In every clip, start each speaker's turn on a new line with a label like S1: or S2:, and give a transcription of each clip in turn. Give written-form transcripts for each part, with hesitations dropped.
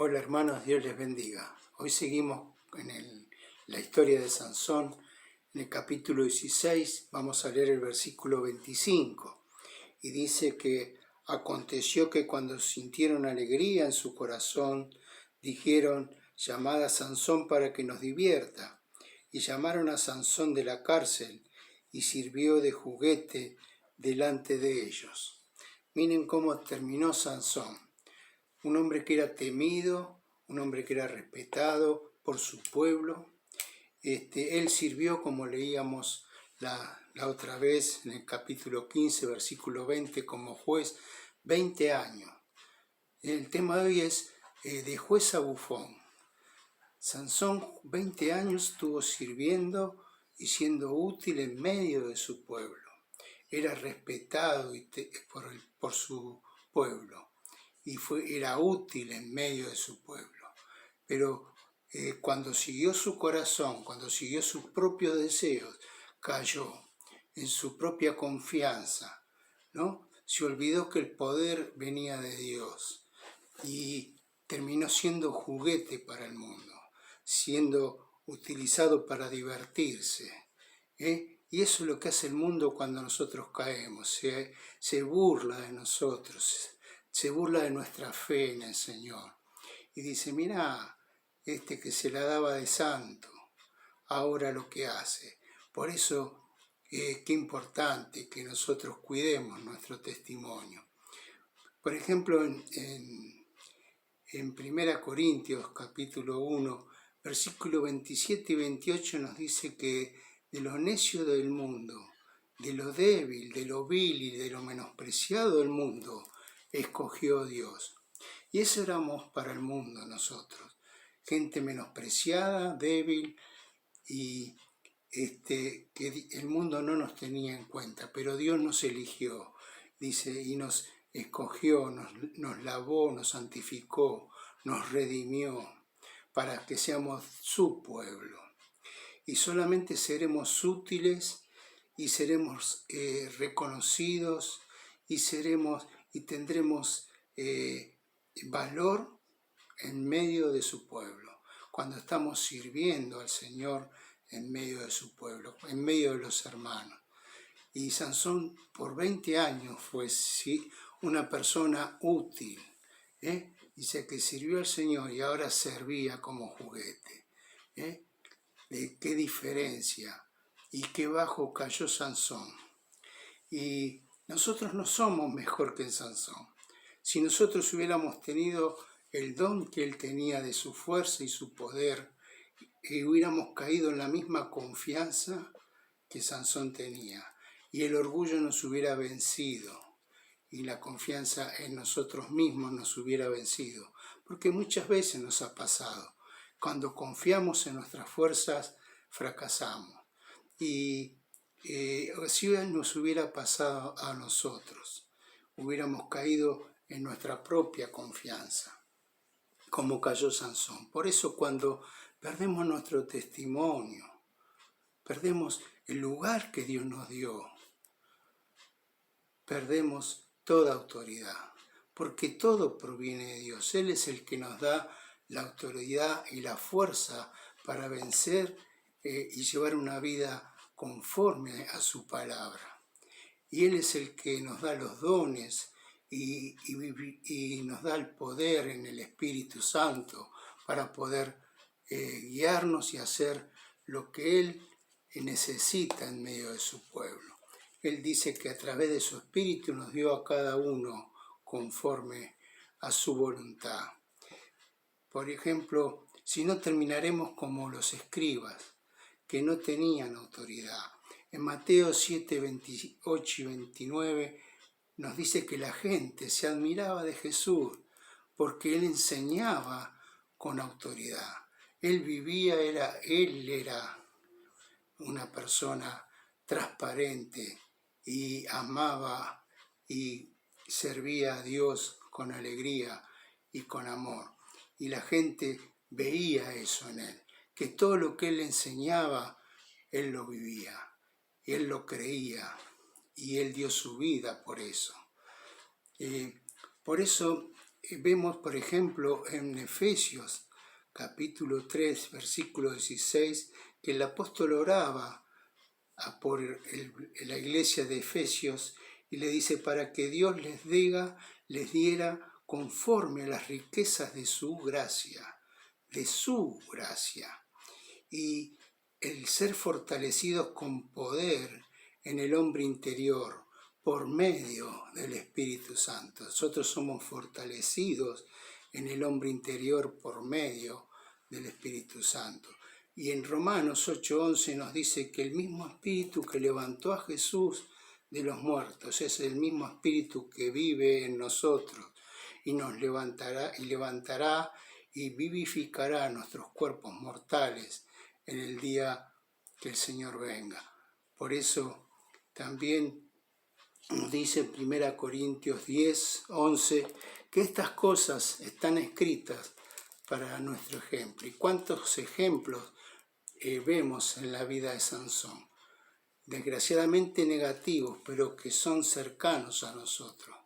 S1: Hola hermanos, Dios les bendiga. Hoy seguimos en la historia de Sansón. En el capítulo 16 vamos a leer el versículo 25 y dice que aconteció que cuando sintieron alegría en su corazón, dijeron: llamad a Sansón para que nos divierta. Y llamaron a Sansón de la cárcel y sirvió de juguete delante de ellos. Miren cómo terminó Sansón. Un hombre que era temido, un hombre que era respetado por su pueblo. Él sirvió, como leíamos la otra vez en el capítulo 15, versículo 20, como juez 20 años. El tema de hoy es de juez a bufón. Sansón 20 años estuvo sirviendo y siendo útil en medio de su pueblo. Era respetado por su pueblo y era útil en medio de su pueblo. Pero cuando siguió su corazón, cuando siguió sus propios deseos, cayó en su propia confianza, ¿no? Se olvidó que el poder venía de Dios y terminó siendo juguete para el mundo, siendo utilizado para divertirse, Y eso es lo que hace el mundo cuando nosotros caemos, se burla de nosotros, se burla de nuestra fe en el Señor. Y dice: mirá, que se la daba de santo, ahora lo que hace. Por eso, qué importante que nosotros cuidemos nuestro testimonio. Por ejemplo, en 1 Corintios capítulo 1, versículo 27 y 28 nos dice que de lo necio del mundo, de lo débil, de lo vil y de lo menospreciado del mundo, escogió Dios. Y eso éramos para el mundo nosotros, gente menospreciada, débil, y que el mundo no nos tenía en cuenta, pero Dios nos eligió, dice, y nos escogió, nos lavó, nos santificó, nos redimió, para que seamos su pueblo. Y solamente seremos útiles y seremos reconocidos y tendremos valor en medio de su pueblo, cuando estamos sirviendo al Señor en medio de su pueblo, en medio de los hermanos. Y Sansón por 20 años fue una persona útil, dice que sirvió al Señor y ahora servía como juguete. Qué diferencia y qué bajo cayó Sansón. Y nosotros no somos mejor que Sansón. Si nosotros hubiéramos tenido el don que él tenía de su fuerza y su poder, y hubiéramos caído en la misma confianza que Sansón tenía, y el orgullo nos hubiera vencido, y la confianza en nosotros mismos nos hubiera vencido, porque muchas veces nos ha pasado. Cuando confiamos en nuestras fuerzas, fracasamos. Y si nos hubiera pasado a nosotros, hubiéramos caído en nuestra propia confianza, como cayó Sansón. Por eso, cuando perdemos nuestro testimonio, perdemos el lugar que Dios nos dio, perdemos toda autoridad, porque todo proviene de Dios. Él es el que nos da la autoridad y la fuerza para vencer y llevar una vida conforme a su palabra. Y Él es el que nos da los dones y nos da el poder en el Espíritu Santo para poder guiarnos y hacer lo que Él necesita en medio de su pueblo. Él dice que a través de su Espíritu nos dio a cada uno conforme a su voluntad. Por ejemplo, si no, terminaremos como los escribas, que no tenían autoridad. En Mateo 7, 28 y 29 nos dice que la gente se admiraba de Jesús porque Él enseñaba con autoridad. Él era una persona transparente y amaba y servía a Dios con alegría y con amor. Y la gente veía eso en Él, que todo lo que Él enseñaba, Él lo vivía, Él lo creía y Él dio su vida por eso. Por eso vemos, por ejemplo, en Efesios, capítulo 3, versículo 16, que el apóstol oraba por la iglesia de Efesios y le dice para que Dios les diera conforme a las riquezas de su gracia, y el ser fortalecidos con poder en el hombre interior por medio del Espíritu Santo. Nosotros somos fortalecidos en el hombre interior por medio del Espíritu Santo. Y en Romanos 8:11 nos dice que el mismo Espíritu que levantó a Jesús de los muertos es el mismo Espíritu que vive en nosotros y nos levantará y vivificará nuestros cuerpos mortales en el día que el Señor venga. Por eso también nos dice en 1 Corintios 10:11 que estas cosas están escritas para nuestro ejemplo. ¿Y cuántos ejemplos vemos en la vida de Sansón? Desgraciadamente negativos, pero que son cercanos a nosotros,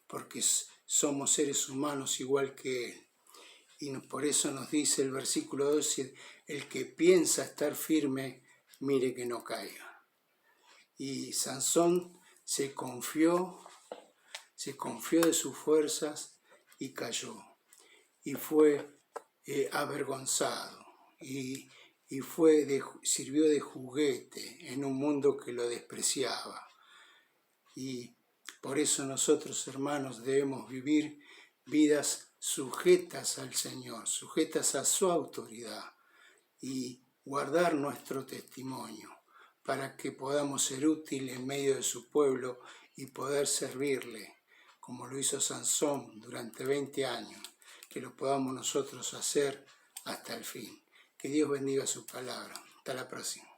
S1: porque somos seres humanos igual que él. Y por eso nos dice el versículo 12, el que piensa estar firme, mire que no caiga. Y Sansón se confió de sus fuerzas y cayó. Y fue avergonzado y sirvió de juguete en un mundo que lo despreciaba. Y por eso nosotros, hermanos, debemos vivir vidas sujetas al Señor, sujetas a su autoridad y guardar nuestro testimonio para que podamos ser útiles en medio de su pueblo y poder servirle, como lo hizo Sansón durante 20 años, que lo podamos nosotros hacer hasta el fin. Que Dios bendiga su palabra. Hasta la próxima.